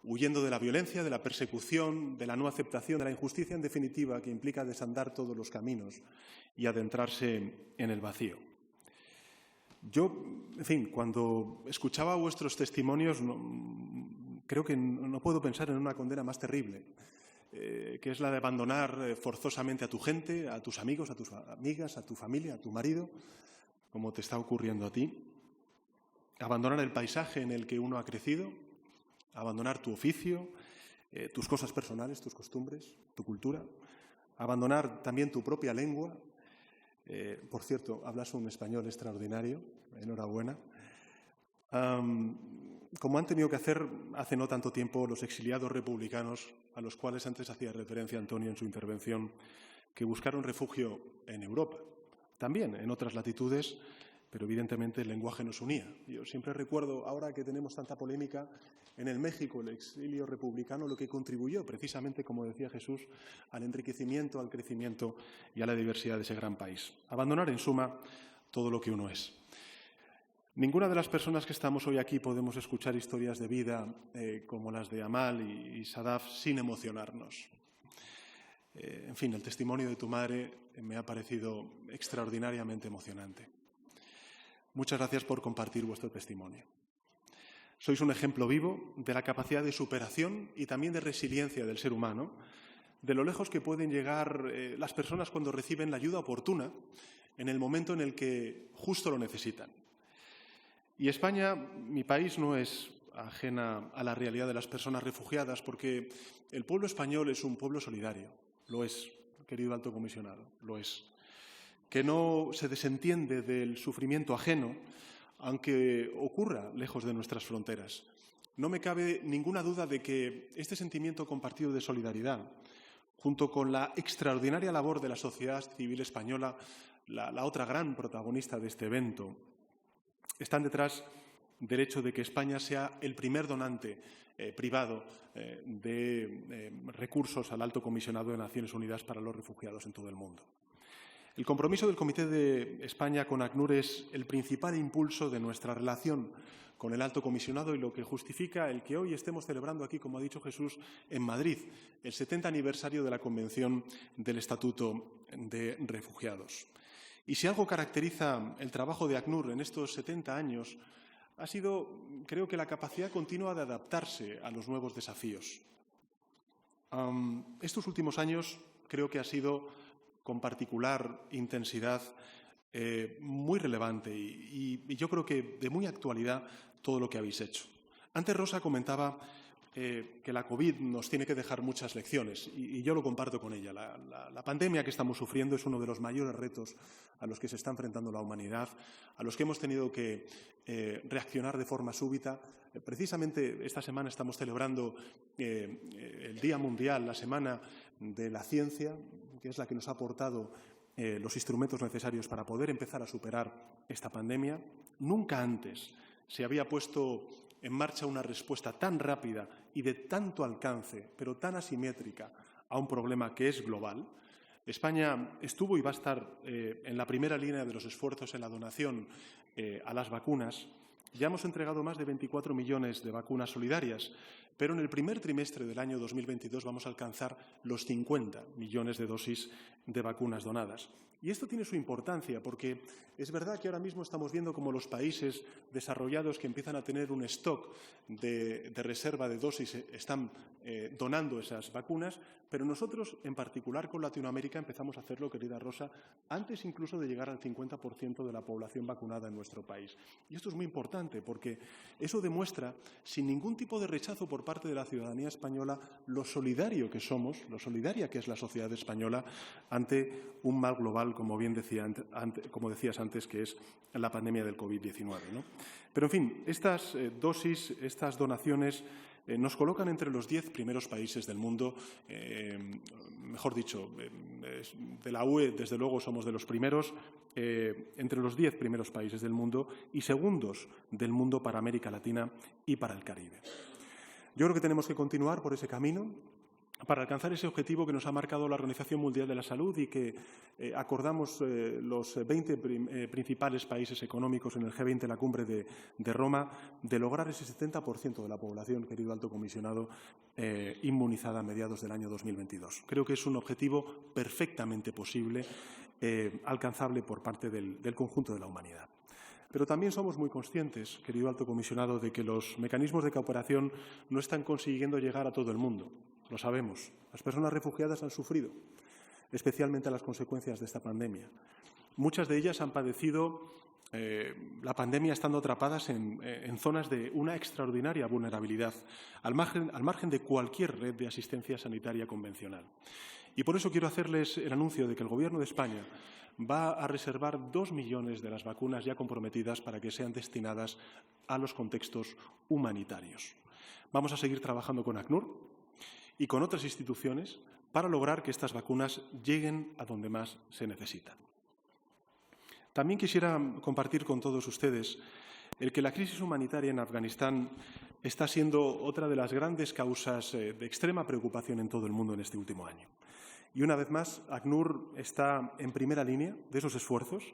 huyendo de la violencia, de la persecución, de la no aceptación, de la injusticia, en definitiva, que implica desandar todos los caminos y adentrarse en el vacío. Yo, en fin, cuando escuchaba vuestros testimonios, creo que no puedo pensar en una condena más terrible, que es la de abandonar forzosamente a tu gente, a tus amigos, a tus amigas, a tu familia, a tu marido, como te está ocurriendo a ti. Abandonar el paisaje en el que uno ha crecido, abandonar tu oficio, tus cosas personales, tus costumbres, tu cultura, abandonar también tu propia lengua. Por cierto, hablas un español extraordinario, enhorabuena. Como han tenido que hacer hace no tanto tiempo los exiliados republicanos, a los cuales antes hacía referencia Antonio en su intervención, que buscaron refugio en Europa, también en otras latitudes, pero evidentemente el lenguaje nos unía. Yo siempre recuerdo, ahora que tenemos tanta polémica, en el México, el exilio republicano, lo que contribuyó precisamente, como decía Jesús, al enriquecimiento, al crecimiento y a la diversidad de ese gran país. Abandonar, en suma, todo lo que uno es. Ninguna de las personas que estamos hoy aquí podemos escuchar historias de vida como las de Amal y Sadaf sin emocionarnos. En fin, el testimonio de tu madre me ha parecido extraordinariamente emocionante. Muchas gracias por compartir vuestro testimonio. Sois un ejemplo vivo de la capacidad de superación y también de resiliencia del ser humano, de lo lejos que pueden llegar las personas cuando reciben la ayuda oportuna en el momento en el que justo lo necesitan. Y España, mi país, no es ajena a la realidad de las personas refugiadas porque el pueblo español es un pueblo solidario, lo es, querido alto comisionado, lo es. Que no se desentiende del sufrimiento ajeno, aunque ocurra lejos de nuestras fronteras. No me cabe ninguna duda de que este sentimiento compartido de solidaridad, junto con la extraordinaria labor de la sociedad civil española, la otra gran protagonista de este evento, están detrás del hecho de que España sea el primer donante privado de recursos al Alto Comisionado de Naciones Unidas para los Refugiados en todo el mundo. El compromiso del Comité de España con ACNUR es el principal impulso de nuestra relación con el Alto Comisionado y lo que justifica el que hoy estemos celebrando aquí, como ha dicho Jesús, en Madrid, el 70 aniversario de la Convención del Estatuto de Refugiados. Y si algo caracteriza el trabajo de ACNUR en estos 70 años, ha sido, creo que, la capacidad continua de adaptarse a los nuevos desafíos. Estos últimos años creo que ha sido con particular intensidad muy relevante y yo creo que de muy actualidad todo lo que habéis hecho. Antes Rosa comentaba que la COVID nos tiene que dejar muchas lecciones y yo lo comparto con ella. La pandemia que estamos sufriendo es uno de los mayores retos a los que se está enfrentando la humanidad, a los que hemos tenido que reaccionar de forma súbita. Precisamente esta semana estamos celebrando el Día Mundial, la Semana de la Ciencia, que es la que nos ha aportado los instrumentos necesarios para poder empezar a superar esta pandemia. Nunca antes se había puesto en marcha una respuesta tan rápida y de tanto alcance, pero tan asimétrica, a un problema que es global. España estuvo y va a estar en la primera línea de los esfuerzos en la donación a las vacunas. Ya hemos entregado más de 24 millones de vacunas solidarias, pero en el primer trimestre del año 2022 vamos a alcanzar los 50 millones de dosis de vacunas donadas. Y esto tiene su importancia porque es verdad que ahora mismo estamos viendo cómo los países desarrollados que empiezan a tener un stock de reserva de dosis están donando esas vacunas, pero nosotros, en particular con Latinoamérica, empezamos a hacerlo, querida Rosa, antes incluso de llegar al 50% de la población vacunada en nuestro país. Y esto es muy importante porque eso demuestra, sin ningún tipo de rechazo por parte de la ciudadanía española, lo solidario que somos, lo solidaria que es la sociedad española ante un mal global, como bien decías antes, que es la pandemia del COVID-19, ¿no? Pero, en fin, estas dosis, estas donaciones nos colocan entre los 10 primeros países del mundo, mejor dicho, de la UE, desde luego, somos de los primeros, entre los 10 primeros países del mundo y segundos del mundo para América Latina y para el Caribe. Yo creo que tenemos que continuar por ese camino para alcanzar ese objetivo que nos ha marcado la Organización Mundial de la Salud y que acordamos los 20 principales países económicos en el G20, la cumbre de Roma, de lograr ese 70% de la población, querido Alto Comisionado, inmunizada a mediados del año 2022. Creo que es un objetivo perfectamente posible, alcanzable por parte del conjunto de la humanidad. Pero también somos muy conscientes, querido Alto Comisionado, de que los mecanismos de cooperación no están consiguiendo llegar a todo el mundo. Lo sabemos. Las personas refugiadas han sufrido, especialmente las consecuencias de esta pandemia. Muchas de ellas han padecido la pandemia estando atrapadas en zonas de una extraordinaria vulnerabilidad, al margen de cualquier red de asistencia sanitaria convencional. Y por eso quiero hacerles el anuncio de que el Gobierno de España va a reservar 2 millones de las vacunas ya comprometidas para que sean destinadas a los contextos humanitarios. Vamos a seguir trabajando con ACNUR y con otras instituciones para lograr que estas vacunas lleguen a donde más se necesitan. También quisiera compartir con todos ustedes el que la crisis humanitaria en Afganistán está siendo otra de las grandes causas de extrema preocupación en todo el mundo en este último año. Y una vez más, ACNUR está en primera línea de esos esfuerzos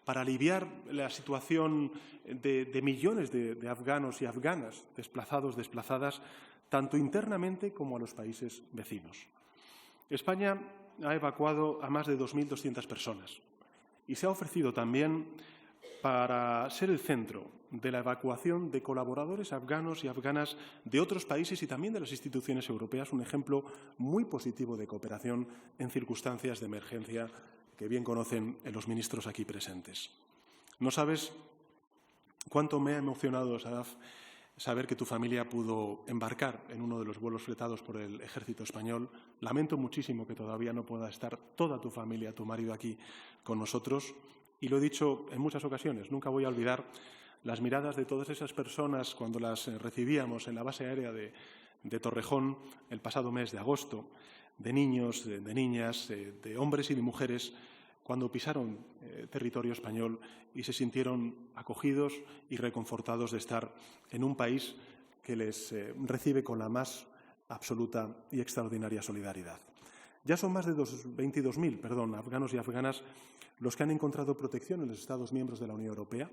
para aliviar la situación de millones de afganos y afganas desplazadas, tanto internamente como a los países vecinos. España ha evacuado a más de 2.200 personas y se ha ofrecido también para ser el centro de la evacuación de colaboradores afganos y afganas de otros países y también de las instituciones europeas, un ejemplo muy positivo de cooperación en circunstancias de emergencia que bien conocen los ministros aquí presentes. No sabes cuánto me ha emocionado, Sadaf, saber que tu familia pudo embarcar en uno de los vuelos fletados por el Ejército Español. Lamento muchísimo que todavía no pueda estar toda tu familia, tu marido, aquí con nosotros. Y lo he dicho en muchas ocasiones, nunca voy a olvidar las miradas de todas esas personas cuando las recibíamos en la base aérea de Torrejón el pasado mes de agosto, de niños, de niñas, de hombres y de mujeres, cuando pisaron territorio español y se sintieron acogidos y reconfortados de estar en un país que les recibe con la más absoluta y extraordinaria solidaridad. Ya son más de 22.000 afganos y afganas los que han encontrado protección en los Estados miembros de la Unión Europea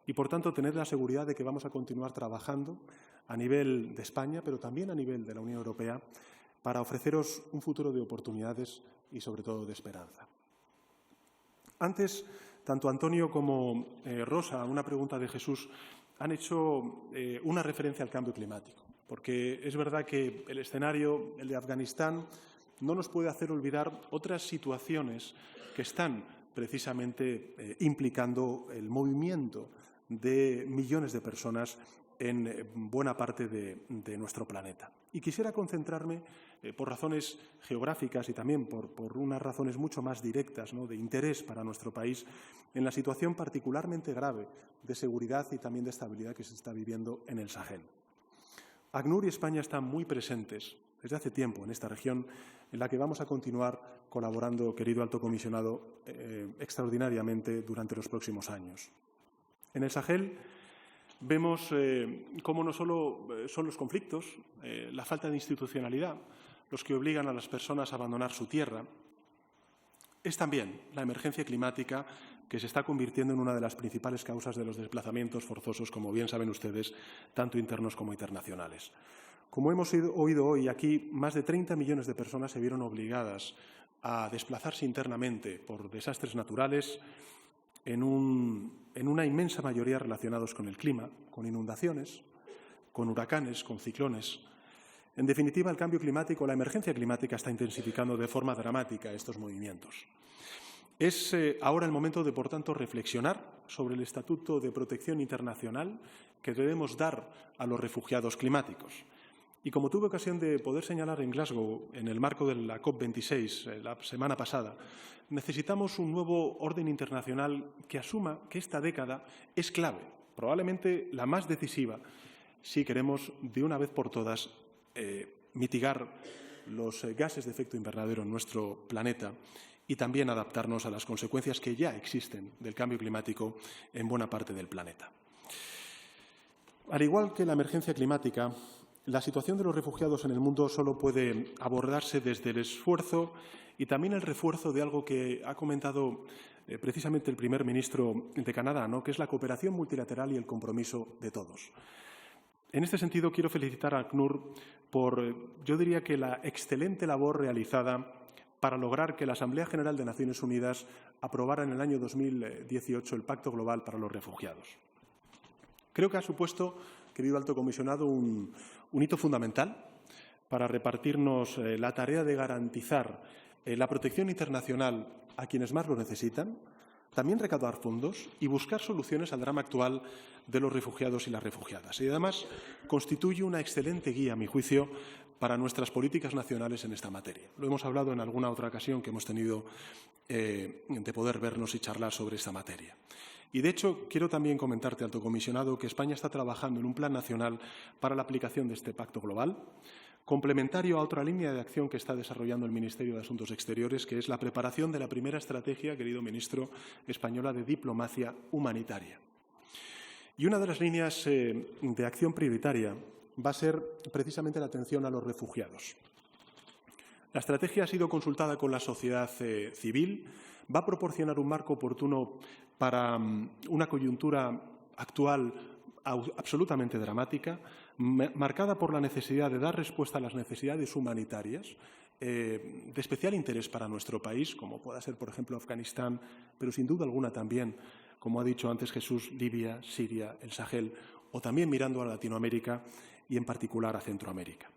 y, por tanto, tener la seguridad de que vamos a continuar trabajando a nivel de España, pero también a nivel de la Unión Europea, para ofreceros un futuro de oportunidades y, sobre todo, de esperanza. Antes, tanto Antonio como Rosa, a una pregunta de Jesús, han hecho una referencia al cambio climático, porque es verdad que el escenario, el de Afganistán, no nos puede hacer olvidar otras situaciones que están precisamente implicando el movimiento de millones de personas en buena parte de nuestro planeta. Y quisiera concentrarme, por razones geográficas y también por unas razones mucho más directas, ¿no?, de interés para nuestro país, en la situación particularmente grave de seguridad y también de estabilidad que se está viviendo en el Sahel. ACNUR y España están muy presentes desde hace tiempo en esta región, en la que vamos a continuar colaborando, querido Alto Comisionado, extraordinariamente durante los próximos años. En el Sahel vemos cómo no solo son los conflictos, la falta de institucionalidad, los que obligan a las personas a abandonar su tierra, es también la emergencia climática que se está convirtiendo en una de las principales causas de los desplazamientos forzosos, como bien saben ustedes, tanto internos como internacionales. Como hemos oído hoy aquí, más de 30 millones de personas se vieron obligadas a desplazarse internamente por desastres naturales, en una inmensa mayoría relacionados con el clima, con inundaciones, con huracanes, con ciclones. En definitiva, el cambio climático, la emergencia climática está intensificando de forma dramática estos movimientos. Es ahora el momento de, por tanto, reflexionar sobre el Estatuto de Protección Internacional que debemos dar a los refugiados climáticos. Y como tuve ocasión de poder señalar en Glasgow, en el marco de la COP26, la semana pasada, necesitamos un nuevo orden internacional que asuma que esta década es clave, probablemente la más decisiva, si queremos de una vez por todas mitigar los gases de efecto invernadero en nuestro planeta y también adaptarnos a las consecuencias que ya existen del cambio climático en buena parte del planeta. Al igual que la emergencia climática, la situación de los refugiados en el mundo solo puede abordarse desde el esfuerzo y también el refuerzo de algo que ha comentado precisamente el primer ministro de Canadá, ¿no?, que es la cooperación multilateral y el compromiso de todos. En este sentido, quiero felicitar a ACNUR por, yo diría que la excelente labor realizada para lograr que la Asamblea General de Naciones Unidas aprobara en el año 2018 el Pacto Global para los Refugiados. Creo que ha supuesto, querido Alto Comisionado, un hito fundamental para repartirnos la tarea de garantizar la protección internacional a quienes más lo necesitan, también recaudar fondos y buscar soluciones al drama actual de los refugiados y las refugiadas. Y además constituye una excelente guía, a mi juicio, para nuestras políticas nacionales en esta materia. Lo hemos hablado en alguna otra ocasión que hemos tenido de poder vernos y charlar sobre esta materia. Y, de hecho, quiero también comentarte, Alto Comisionado, que España está trabajando en un plan nacional para la aplicación de este pacto global, complementario a otra línea de acción que está desarrollando el Ministerio de Asuntos Exteriores, que es la preparación de la primera estrategia, querido ministro, española de diplomacia humanitaria. Y una de las líneas de acción prioritaria va a ser precisamente la atención a los refugiados. La estrategia ha sido consultada con la sociedad civil, va a proporcionar un marco oportuno para una coyuntura actual absolutamente dramática, marcada por la necesidad de dar respuesta a las necesidades humanitarias de especial interés para nuestro país, como pueda ser, por ejemplo, Afganistán, pero sin duda alguna también, como ha dicho antes Jesús, Libia, Siria, el Sahel, o también mirando a Latinoamérica y, en particular, a Centroamérica.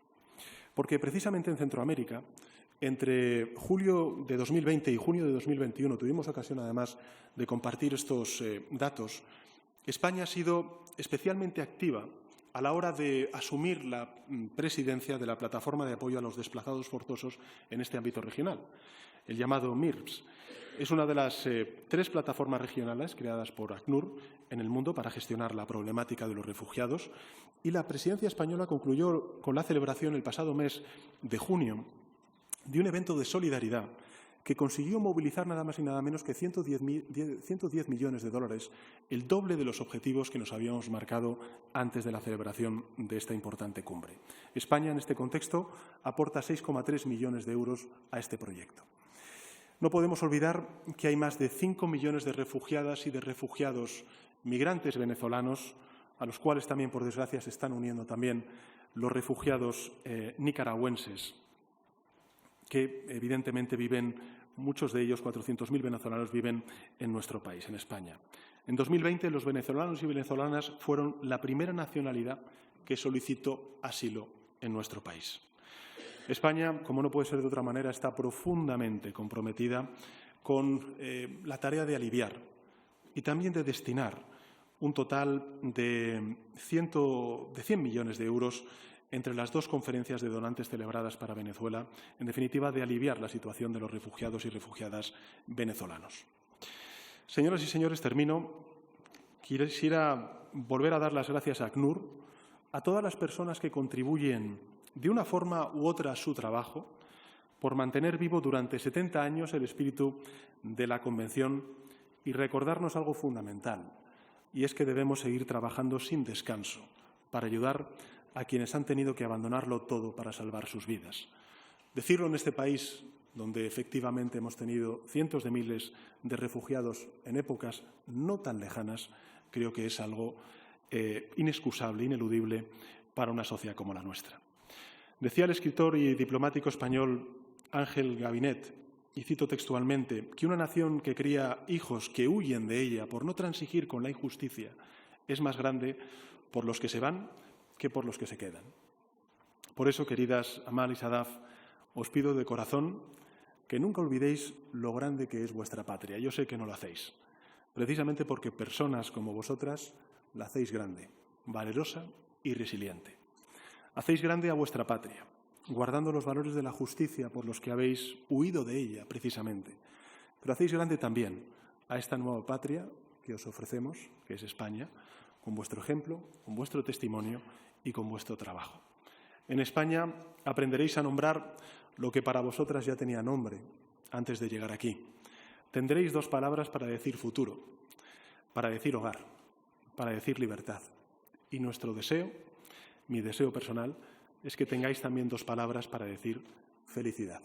Porque precisamente en Centroamérica, entre julio de 2020 y junio de 2021, tuvimos ocasión, además, de compartir estos datos, España ha sido especialmente activa a la hora de asumir la presidencia de la Plataforma de Apoyo a los Desplazados Forzosos en este ámbito regional, el llamado MIRPS. Es una de las 3 plataformas regionales creadas por ACNUR en el mundo para gestionar la problemática de los refugiados, y la presidencia española concluyó con la celebración el pasado mes de junio de un evento de solidaridad que consiguió movilizar nada más y nada menos que 110 millones de dólares, el doble de los objetivos que nos habíamos marcado antes de la celebración de esta importante cumbre. España, en este contexto, aporta 6,3 millones de euros a este proyecto. No podemos olvidar que hay más de 5 millones de refugiadas y de refugiados migrantes venezolanos, a los cuales también, por desgracia, se están uniendo también los refugiados nicaragüenses, que evidentemente viven, muchos de ellos, 400.000 venezolanos, viven en nuestro país, en España. En 2020, los venezolanos y venezolanas fueron la primera nacionalidad que solicitó asilo en nuestro país. España, como no puede ser de otra manera, está profundamente comprometida con la tarea de aliviar y también de destinar un total de 100 millones de euros entre las 2 conferencias de donantes celebradas para Venezuela, en definitiva, de aliviar la situación de los refugiados y refugiadas venezolanos. Señoras y señores, termino. Quisiera volver a dar las gracias a ACNUR, a todas las personas que contribuyen de una forma u otra a su trabajo, por mantener vivo durante 70 años el espíritu de la Convención y recordarnos algo fundamental, y es que debemos seguir trabajando sin descanso para ayudar a quienes han tenido que abandonarlo todo para salvar sus vidas. Decirlo en este país, donde efectivamente hemos tenido cientos de miles de refugiados en épocas no tan lejanas, creo que es algo inexcusable, ineludible para una sociedad como la nuestra. Decía el escritor y diplomático español Ángel Gabinet, y cito textualmente, que una nación que cría hijos que huyen de ella por no transigir con la injusticia es más grande por los que se van que por los que se quedan. Por eso, queridas Amal y Sadaf, os pido de corazón que nunca olvidéis lo grande que es vuestra patria. Yo sé que no lo hacéis, precisamente porque personas como vosotras la hacéis grande, valerosa y resiliente. Hacéis grande a vuestra patria, guardando los valores de la justicia por los que habéis huido de ella, precisamente. Pero hacéis grande también a esta nueva patria que os ofrecemos, que es España, con vuestro ejemplo, con vuestro testimonio y con vuestro trabajo. En España aprenderéis a nombrar lo que para vosotras ya tenía nombre antes de llegar aquí. Tendréis 2 palabras para decir futuro, para decir hogar, para decir libertad. Y nuestro deseo, mi deseo personal, es que tengáis también 2 palabras para decir felicidad.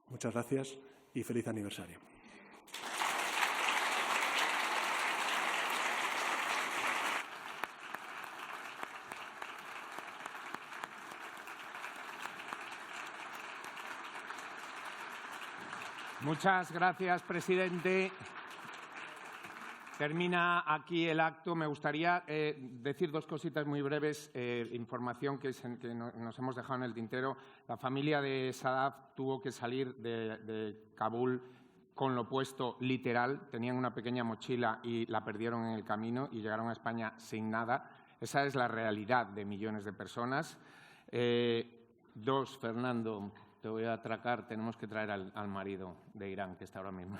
Muchas gracias y feliz aniversario. Muchas gracias, presidente. Termina aquí el acto. Me gustaría decir 2 cositas muy breves. Información que nos hemos dejado en el tintero. La familia de Sadaf tuvo que salir de Kabul con lo puesto literal. Tenían una pequeña mochila y la perdieron en el camino y llegaron a España sin nada. Esa es la realidad de millones de personas. 2, Fernando, te voy a atracar. Tenemos que traer al marido de Irán, que está ahora mismo.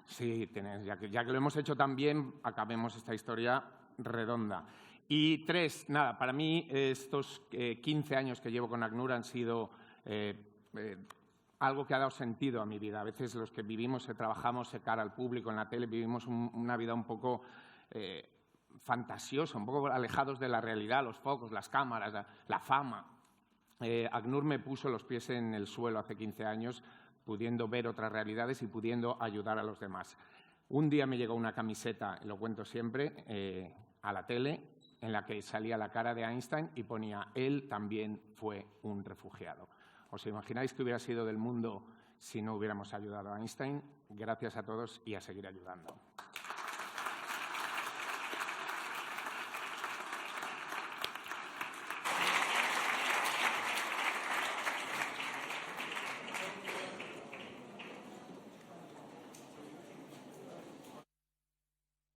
Sí, ya que lo hemos hecho tan bien, acabemos esta historia redonda. Y 3, nada, para mí estos 15 años que llevo con ACNUR han sido algo que ha dado sentido a mi vida. A veces los que vivimos, trabajamos de cara al público en la tele, vivimos una vida un poco fantasiosa, un poco alejados de la realidad, los focos, las cámaras, la fama. ACNUR me puso los pies en el suelo hace 15 años, pudiendo ver otras realidades y pudiendo ayudar a los demás. Un día me llegó una camiseta, lo cuento siempre, a la tele, en la que salía la cara de Einstein y ponía «Él también fue un refugiado». ¿Os imagináis que hubiera sido del mundo si no hubiéramos ayudado a Einstein? Gracias a todos y a seguir ayudando.